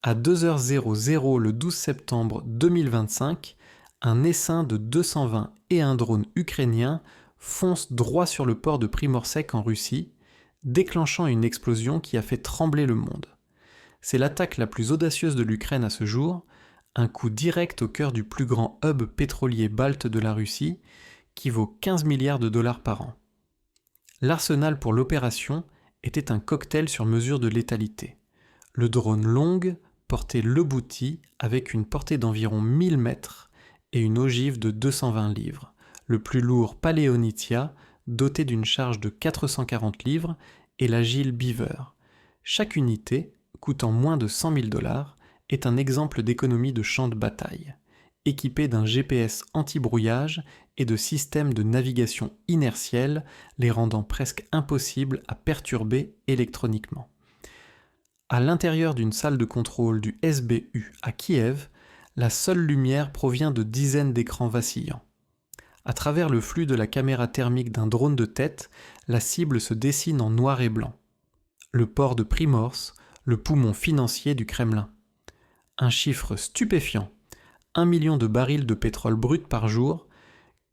À 2h00 le 12 septembre 2025, un essaim de 220 et un drone ukrainien fonce droit sur le port de Primorsek en Russie, déclenchant une explosion qui a fait trembler le monde. C'est l'attaque la plus audacieuse de l'Ukraine à ce jour, un coup direct au cœur du plus grand hub pétrolier balte de la Russie, qui vaut 15 milliards de dollars par an. L'arsenal pour l'opération était un cocktail sur mesure de létalité. Le drone Long portait le Bouti avec une portée d'environ 1000 mètres et une ogive de 220 livres, le plus lourd Paleonitia doté d'une charge de 440 livres et l'agile Beaver. Chaque unité, coûtant moins de 100 000 dollars, est un exemple d'économie de champ de bataille, équipé d'un GPS anti-brouillage et de systèmes de navigation inertiels les rendant presque impossibles à perturber électroniquement. À l'intérieur d'une salle de contrôle du SBU à Kiev, la seule lumière provient de dizaines d'écrans vacillants. À travers le flux de la caméra thermique d'un drone de tête, la cible se dessine en noir et blanc. Le port de Primorsk, le poumon financier du Kremlin. Un chiffre stupéfiant, 1 million de barils de pétrole brut par jour,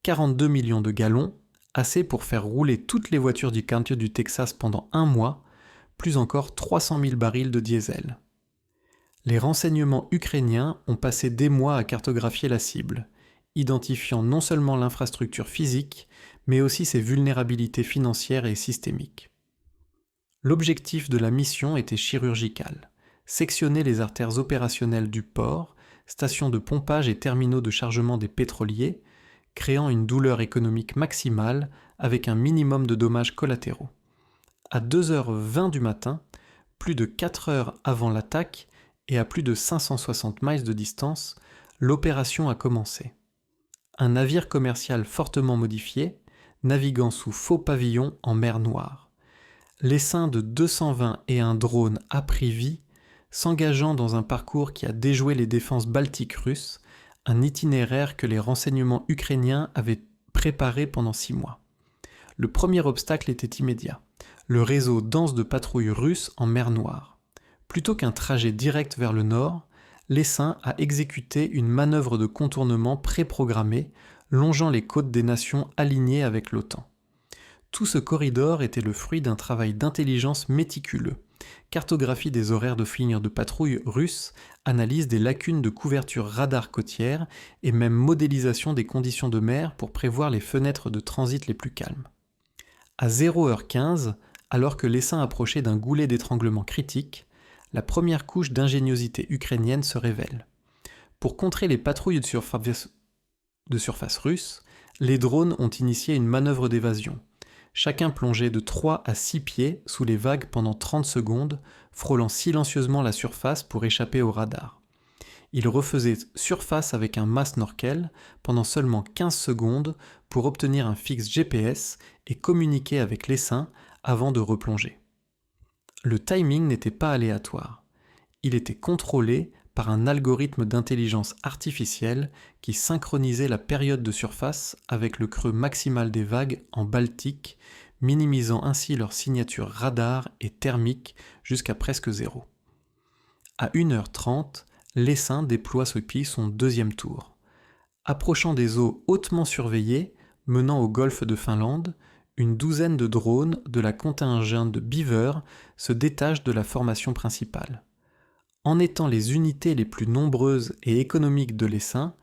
42 millions de gallons, assez pour faire rouler toutes les voitures du County du Texas pendant un mois, plus encore 300 000 barils de diesel. Les renseignements ukrainiens ont passé des mois à cartographier la cible, identifiant non seulement l'infrastructure physique, mais aussi ses vulnérabilités financières et systémiques. L'objectif de la mission était chirurgical, sectionner les artères opérationnelles du port, stations de pompage et terminaux de chargement des pétroliers, créant une douleur économique maximale avec un minimum de dommages collatéraux. À 2h20 du matin, plus de 4 heures avant l'attaque et à plus de 560 miles de distance, l'opération a commencé. Un navire commercial fortement modifié, naviguant sous faux pavillon en mer Noire. L'essaim de 220 et un drone a pris vie, s'engageant dans un parcours qui a déjoué les défenses baltiques russes, un itinéraire que les renseignements ukrainiens avaient préparé pendant 6 mois. Le premier obstacle était immédiat, le réseau dense de patrouilles russes en mer Noire. Plutôt qu'un trajet direct vers le nord, l'essaim a exécuté une manœuvre de contournement préprogrammée, longeant les côtes des nations alignées avec l'OTAN. Tout ce corridor était le fruit d'un travail d'intelligence méticuleux. Cartographie des horaires de finir de patrouille russes, analyse des lacunes de couverture radar côtière et même modélisation des conditions de mer pour prévoir les fenêtres de transit les plus calmes. À 0h15, alors que l'essaim approchait d'un goulet d'étranglement critique, la première couche d'ingéniosité ukrainienne se révèle. Pour contrer les patrouilles de surface russes, les drones ont initié une manœuvre d'évasion. Chacun plongeait de 3 à 6 pieds sous les vagues pendant 30 secondes, frôlant silencieusement la surface pour échapper au radar. Ils refaisaient surface avec un mât snorkel pendant seulement 15 secondes pour obtenir un fixe GPS et communiquer avec l'essaim avant de replonger. Le timing n'était pas aléatoire. Il était contrôlé par un algorithme d'intelligence artificielle qui synchronisait la période de surface avec le creux maximal des vagues en Baltique, minimisant ainsi leur signature radar et thermique jusqu'à presque zéro. À 1h30, l'essaim déploie depuis son deuxième tour. Approchant des eaux hautement surveillées, menant au golfe de Finlande, une douzaine de drones de la contingent de Beaver se détachent de la formation principale. En étant les unités les plus nombreuses et économiques de l'essaim,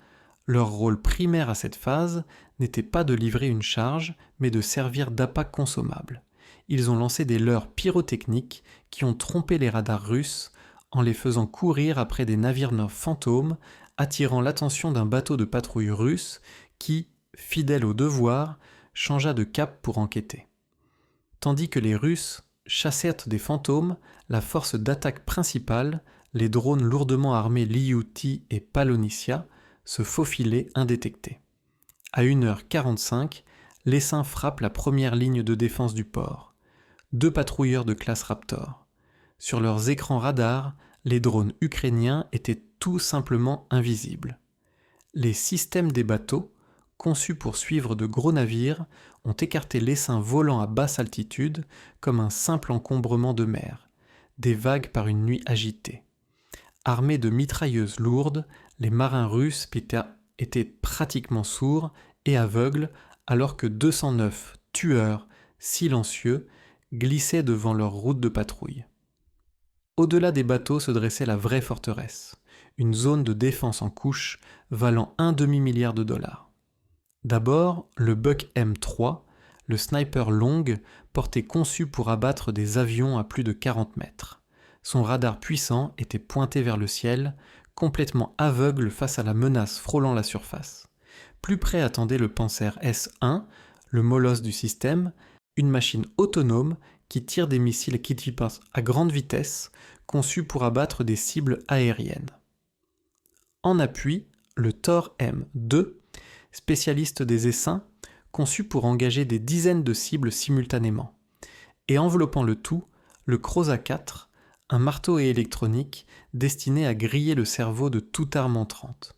leur rôle primaire à cette phase n'était pas de livrer une charge, mais de servir d'appât consommable. Ils ont lancé des leurres pyrotechniques qui ont trompé les radars russes en les faisant courir après des navires fantômes, attirant l'attention d'un bateau de patrouille russe qui, fidèle au devoir, changea de cap pour enquêter. Tandis que les Russes chassèrent des fantômes, la force d'attaque principale, les drones lourdement armés Lyuti et Palonissia, se faufilaient indétectés. À 1h45, l'essaim frappe la première ligne de défense du port. 2 patrouilleurs de classe Raptor. Sur leurs écrans radars, les drones ukrainiens étaient tout simplement invisibles. Les systèmes des bateaux, conçus pour suivre de gros navires, ont écarté l'essaim volant à basse altitude comme un simple encombrement de mer, des vagues par une nuit agitée. Armés de mitrailleuses lourdes, les marins russes étaient pratiquement sourds et aveugles alors que 209 tueurs silencieux glissaient devant leur route de patrouille. Au-delà des bateaux se dressait la vraie forteresse, une zone de défense en couche valant un demi-milliard de dollars. D'abord, le Buck M3, le sniper long conçu pour abattre des avions à plus de 40 mètres. Son radar puissant était pointé vers le ciel, complètement aveugle face à la menace frôlant la surface. Plus près attendait le Panzer S-1, le molosse du système, une machine autonome qui tire des missiles qui passent à grande vitesse, conçus pour abattre des cibles aériennes. En appui, le Thor M2, spécialiste des essaims, conçu pour engager des dizaines de cibles simultanément. Et enveloppant le tout, le Croza 4, un marteau électronique destiné à griller le cerveau de toute arme entrante.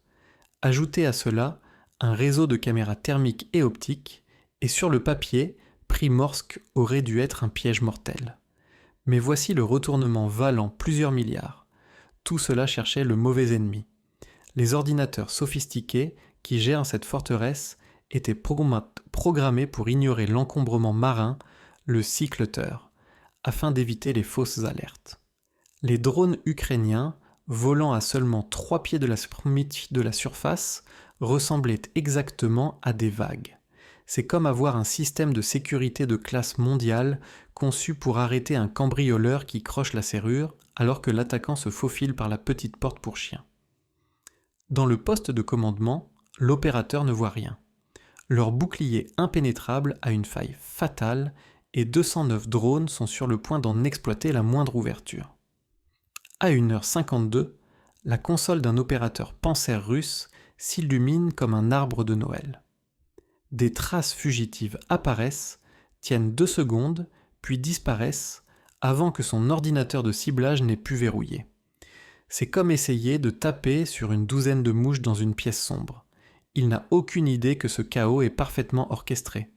Ajoutez à cela un réseau de caméras thermiques et optiques, et sur le papier, Primorsk aurait dû être un piège mortel. Mais voici le retournement valant plusieurs milliards. Tout cela cherchait le mauvais ennemi. Les ordinateurs sophistiqués qui gèrent cette forteresse étaient programmés pour ignorer l'encombrement marin, le Sea Clutter, afin d'éviter les fausses alertes. Les drones ukrainiens, volant à seulement 3 pieds de la surface, ressemblaient exactement à des vagues. C'est comme avoir un système de sécurité de classe mondiale conçu pour arrêter un cambrioleur qui croche la serrure alors que l'attaquant se faufile par la petite porte pour chien. Dans le poste de commandement, l'opérateur ne voit rien. Leur bouclier impénétrable a une faille fatale et 209 drones sont sur le point d'en exploiter la moindre ouverture. À 1h52, la console d'un opérateur Panzer russe s'illumine comme un arbre de Noël. Des traces fugitives apparaissent, tiennent 2 secondes, puis disparaissent avant que son ordinateur de ciblage n'ait pu verrouiller. C'est comme essayer de taper sur une douzaine de mouches dans une pièce sombre. Il n'a aucune idée que ce chaos est parfaitement orchestré.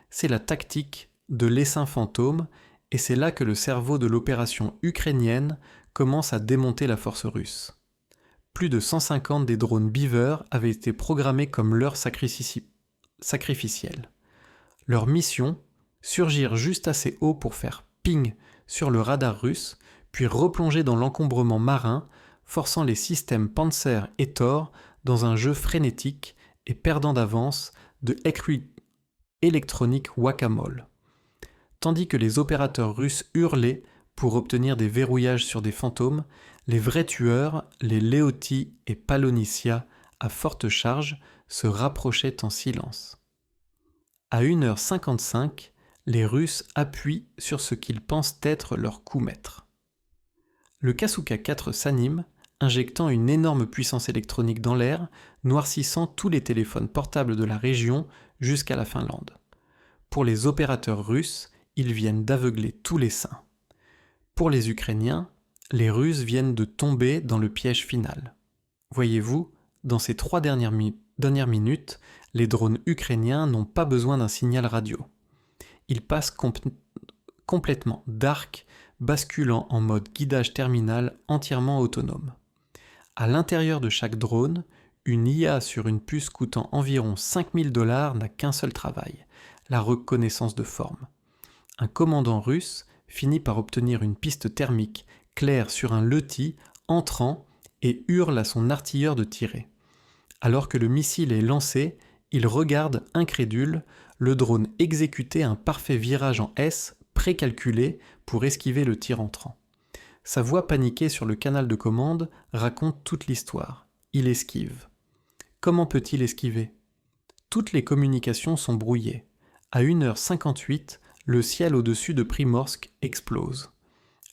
C'est la tactique de l'essaim fantôme et c'est là que le cerveau de l'opération ukrainienne commence à démonter la force russe. Plus de 150 des drones Beaver avaient été programmés comme leurre sacrificielle. Leur mission, surgir juste assez haut pour faire ping sur le radar russe, puis replonger dans l'encombrement marin, forçant les systèmes Panzer et Thor dans un jeu frénétique et perdant d'avance de électronique whack-a-mole. Tandis que les opérateurs russes hurlaient pour obtenir des verrouillages sur des fantômes, les vrais tueurs, les Leoty et Palonissia à forte charge, se rapprochaient en silence. À 1h55, les Russes appuient sur ce qu'ils pensent être leur coup maître. Le Kasuga 4 s'anime, injectant une énorme puissance électronique dans l'air, noircissant tous les téléphones portables de la région jusqu'à la Finlande. Pour les opérateurs russes, ils viennent d'aveugler tous les saints. Pour les Ukrainiens, les Russes viennent de tomber dans le piège final. Voyez-vous, dans ces 3 dernières minutes, les drones ukrainiens n'ont pas besoin d'un signal radio. Ils passent complètement dark, basculant en mode guidage terminal entièrement autonome. À l'intérieur de chaque drone, une IA sur une puce coûtant environ 5000 $ n'a qu'un seul travail, la reconnaissance de forme. Un commandant russe finit par obtenir une piste thermique claire sur un LETI entrant et hurle à son artilleur de tirer. Alors que le missile est lancé, il regarde, incrédule, le drone exécuter un parfait virage en S précalculé pour esquiver le tir entrant. Sa voix paniquée sur le canal de commande raconte toute l'histoire. Il esquive. Comment peut-il esquiver ? Toutes les communications sont brouillées. À 1h58, le ciel au-dessus de Primorsk explose.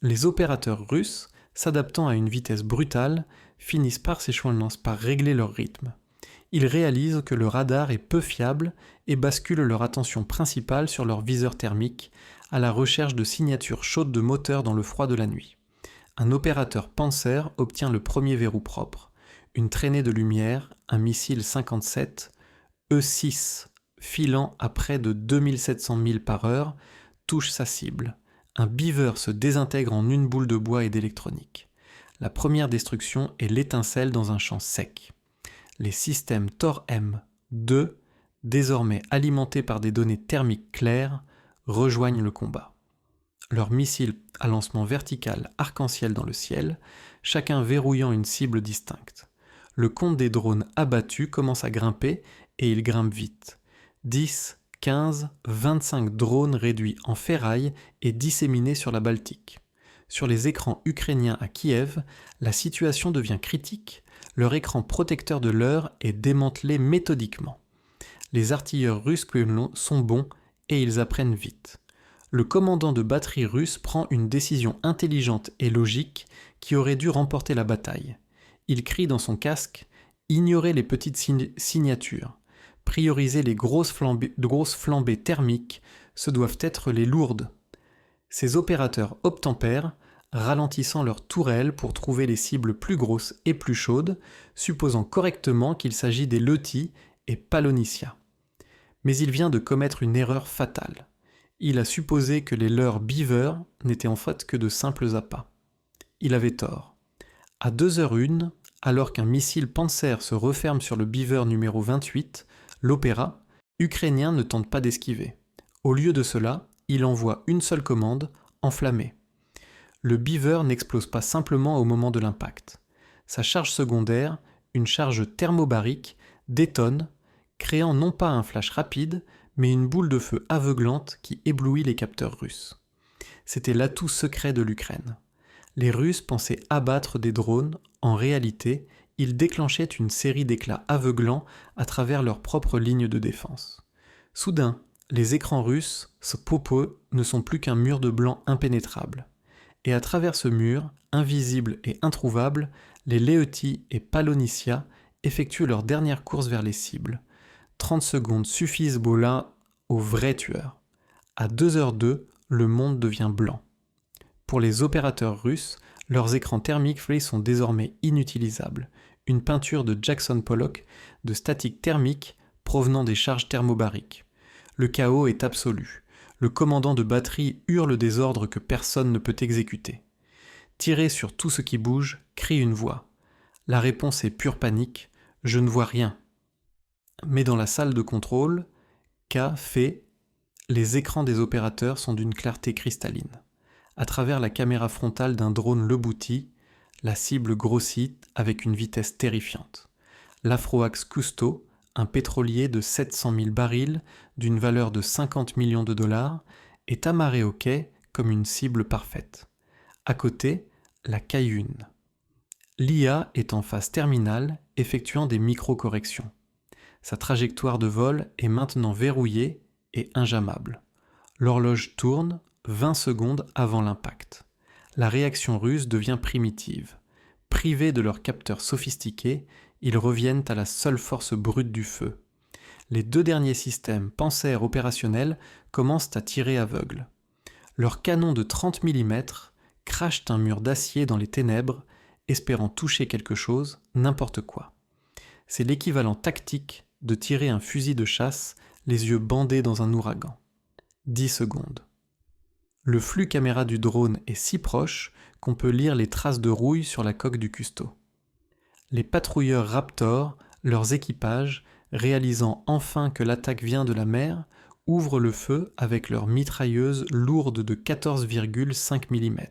Les opérateurs russes, s'adaptant à une vitesse brutale, finissent par régler leur rythme. Ils réalisent que le radar est peu fiable et basculent leur attention principale sur leur viseur thermique, à la recherche de signatures chaudes de moteurs dans le froid de la nuit. Un opérateur Panzer obtient le premier verrou propre. Une traînée de lumière, un missile 57, E6, filant à près de 2700 milles par heure, touche sa cible. Un Beaver se désintègre en une boule de bois et d'électronique. La première destruction est l'étincelle dans un champ sec. Les systèmes Thor-M2, désormais alimentés par des données thermiques claires, rejoignent le combat. Leurs missiles à lancement vertical arc-en-ciel dans le ciel, chacun verrouillant une cible distincte. Le compte des drones abattus commence à grimper et il grimpe vite. 10, 15, 25 drones réduits en ferraille et disséminés sur la Baltique. Sur les écrans ukrainiens à Kiev, la situation devient critique. Leur écran protecteur de l'heure est démantelé méthodiquement. Les artilleurs russes sont bons et ils apprennent vite. Le commandant de batterie russe prend une décision intelligente et logique qui aurait dû remporter la bataille. Il crie dans son casque « Ignorez les petites signatures. Prioriser les grosses flambées thermiques, ce doivent être les lourdes. » Ces opérateurs obtempèrent, ralentissant leurs tourelles pour trouver les cibles plus grosses et plus chaudes, supposant correctement qu'il s'agit des Lotti et Palonissia. Mais il vient de commettre une erreur fatale. Il a supposé que les leurres Beaver n'étaient en fait que de simples appâts. Il avait tort. À 2h01, alors qu'un missile Panzer se referme sur le Beaver numéro 28, l'Opéra, ukrainien ne tente pas d'esquiver. Au lieu de cela, il envoie une seule commande, enflammer. Le Beaver n'explose pas simplement au moment de l'impact. Sa charge secondaire, une charge thermobarique, détonne, créant non pas un flash rapide, mais une boule de feu aveuglante qui éblouit les capteurs russes. C'était l'atout secret de l'Ukraine. Les Russes pensaient abattre des drones, en réalité, ils déclenchaient une série d'éclats aveuglants à travers leurs propres lignes de défense. Soudain, les écrans russes, ce popo, ne sont plus qu'un mur de blanc impénétrable. Et à travers ce mur, invisible et introuvable, les Leotti et Palonissia effectuent leur dernière course vers les cibles. 30 secondes suffisent Bola au vrai tueur. À 2h02, le monde devient blanc. Pour les opérateurs russes, leurs écrans thermiques sont désormais inutilisables. Une peinture de Jackson Pollock de statique thermique provenant des charges thermobariques. Le chaos est absolu. Le commandant de batterie hurle des ordres que personne ne peut exécuter. Tirer sur tout ce qui bouge, crie une voix. La réponse est pure panique. Je ne vois rien. Mais dans la salle de contrôle, K fait les écrans des opérateurs sont d'une clarté cristalline. À travers la caméra frontale d'un drone Lebouti, la cible grossit avec une vitesse terrifiante. L'Afroax Cousteau, un pétrolier de 700 000 barils d'une valeur de 50 millions de dollars, est amarré au quai comme une cible parfaite. À côté, la Cayune. L'IA est en phase terminale, effectuant des micro-corrections. Sa trajectoire de vol est maintenant verrouillée et injammable. L'horloge tourne 20 secondes avant l'impact. La réaction russe devient primitive. Privés de leurs capteurs sophistiqués, ils reviennent à la seule force brute du feu. Les deux derniers systèmes Panzer opérationnels commencent à tirer aveugle. Leurs canons de 30 mm crachent un mur d'acier dans les ténèbres, espérant toucher quelque chose, n'importe quoi. C'est l'équivalent tactique de tirer un fusil de chasse, les yeux bandés dans un ouragan. 10 secondes. Le flux caméra du drone est si proche qu'on peut lire les traces de rouille sur la coque du Cousteau. Les patrouilleurs Raptor, leurs équipages, réalisant enfin que l'attaque vient de la mer, ouvrent le feu avec leurs mitrailleuses lourdes de 14,5 mm.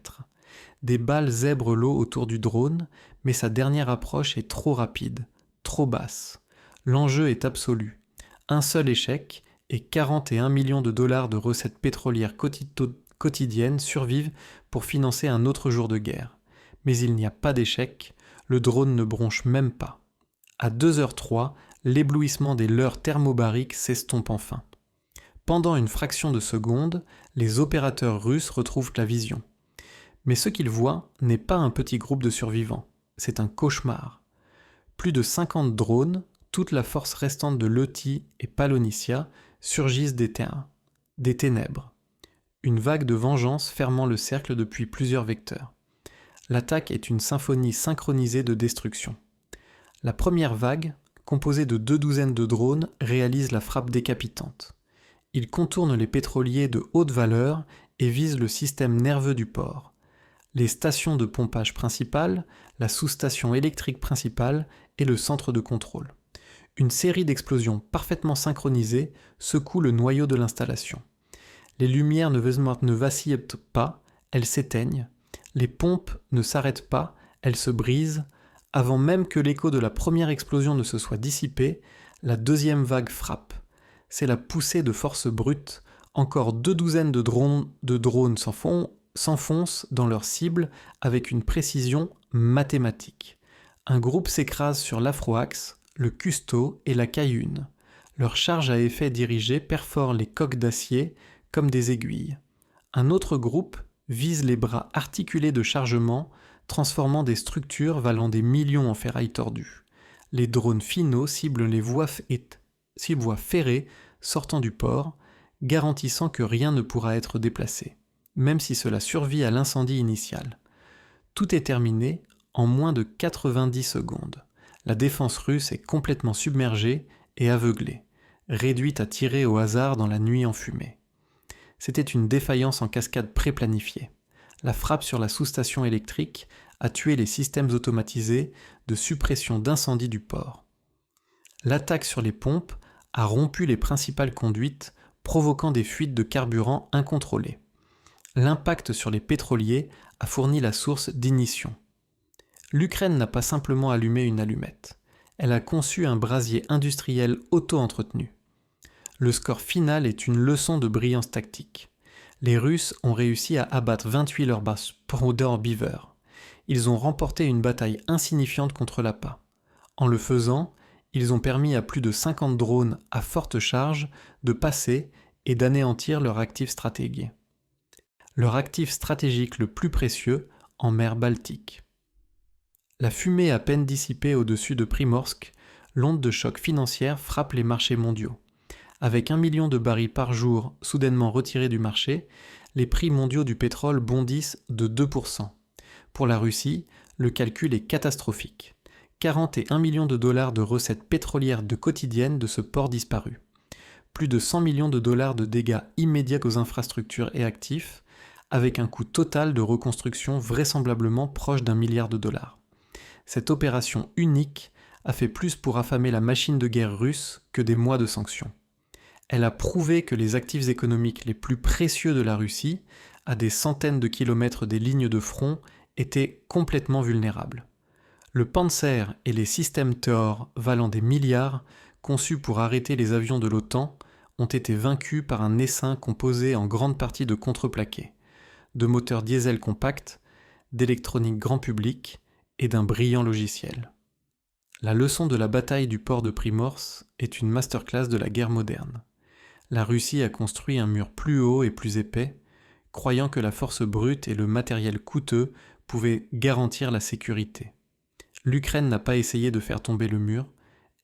Des balles zèbrent l'eau autour du drone, mais sa dernière approche est trop rapide, trop basse. L'enjeu est absolu. Un seul échec et 41 millions de dollars de recettes pétrolières quotidiennes survivent pour financer un autre jour de guerre. Mais il n'y a pas d'échec, le drone ne bronche même pas. À 2h03, l'éblouissement des leurres thermobariques s'estompe enfin. Pendant une fraction de seconde, les opérateurs russes retrouvent la vision. Mais ce qu'ils voient n'est pas un petit groupe de survivants, c'est un cauchemar. Plus de 50 drones, toute la force restante de Lotti et Palonissia, surgissent des ténèbres. Une vague de vengeance fermant le cercle depuis plusieurs vecteurs. L'attaque est une symphonie synchronisée de destruction. La première vague, composée de 2 douzaines de drones, réalise la frappe décapitante. Ils contournent les pétroliers de haute valeur et visent le système nerveux du port. les stations de pompage principales, la sous-station électrique principale et le centre de contrôle. Une série d'explosions parfaitement synchronisées secoue le noyau de l'installation. Les lumières ne vacillent pas, elles s'éteignent. Les pompes ne s'arrêtent pas, elles se brisent. Avant même que l'écho de la première explosion ne se soit dissipé, la deuxième vague frappe. C'est la poussée de force brute. Encore 2 douzaines de drones s'enfoncent dans leur cible avec une précision mathématique. Un groupe s'écrase sur l'Afroax, le Custo et la Cayune. Leur charge à effet dirigé perfore les coques d'acier comme des aiguilles. Un autre groupe vise les bras articulés de chargement, transformant des structures valant des millions en ferraille tordue. Les drones finaux ciblent les voies ferrées sortant du port, garantissant que rien ne pourra être déplacé, même si cela survit à l'incendie initial. Tout est terminé en moins de 90 secondes. La défense russe est complètement submergée et aveuglée, réduite à tirer au hasard dans la nuit enfumée. C'était une défaillance en cascade préplanifiée. La frappe sur la sous-station électrique a tué les systèmes automatisés de suppression d'incendie du port. L'attaque sur les pompes a rompu les principales conduites, provoquant des fuites de carburant incontrôlées. L'impact sur les pétroliers a fourni la source d'ignition. L'Ukraine n'a pas simplement allumé une allumette, elle a conçu un brasier industriel auto-entretenu. Le score final est une leçon de brillance tactique. Les Russes ont réussi à abattre 28 Powder Beaver. Ils ont remporté une bataille insignifiante contre l'APA. En le faisant, ils ont permis à plus de 50 drones à forte charge de passer et d'anéantir leur actif stratégique. Leur actif stratégique le plus précieux en mer Baltique. La fumée à peine dissipée au-dessus de Primorsk, l'onde de choc financière frappe les marchés mondiaux. Avec 1 million de barils par jour soudainement retirés du marché, les prix mondiaux du pétrole bondissent de 2%. Pour la Russie, le calcul est catastrophique. 41 millions de dollars de recettes pétrolières quotidiennes de ce port disparu. Plus de 100 millions de dollars de dégâts immédiats aux infrastructures et actifs, avec un coût total de reconstruction vraisemblablement proche d'1 milliard de dollars. Cette opération unique a fait plus pour affamer la machine de guerre russe que des mois de sanctions. Elle a prouvé que les actifs économiques les plus précieux de la Russie, à des centaines de kilomètres des lignes de front, étaient complètement vulnérables. Le Panzer et les systèmes Tor valant des milliards, conçus pour arrêter les avions de l'OTAN, ont été vaincus par un essaim composé en grande partie de contreplaqués, de moteurs diesel compacts, d'électronique grand public et d'un brillant logiciel. La leçon de la bataille du port de Primorsk est une masterclass de la guerre moderne. La Russie a construit un mur plus haut et plus épais, croyant que la force brute et le matériel coûteux pouvaient garantir la sécurité. L'Ukraine n'a pas essayé de faire tomber le mur,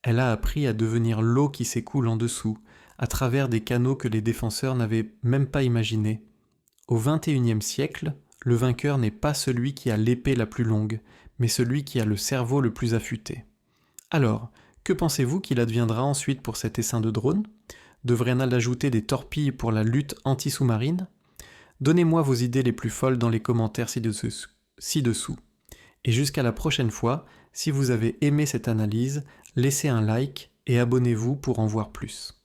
elle a appris à devenir l'eau qui s'écoule en dessous, à travers des canaux que les défenseurs n'avaient même pas imaginés. Au XXIe siècle, le vainqueur n'est pas celui qui a l'épée la plus longue, mais celui qui a le cerveau le plus affûté. Alors, que pensez-vous qu'il adviendra ensuite pour cet essaim de drones ? Devrait-on ajouter des torpilles pour la lutte anti-sous-marine ? Donnez-moi vos idées les plus folles dans les commentaires ci-dessous. Et jusqu'à la prochaine fois, si vous avez aimé cette analyse, laissez un like et abonnez-vous pour en voir plus.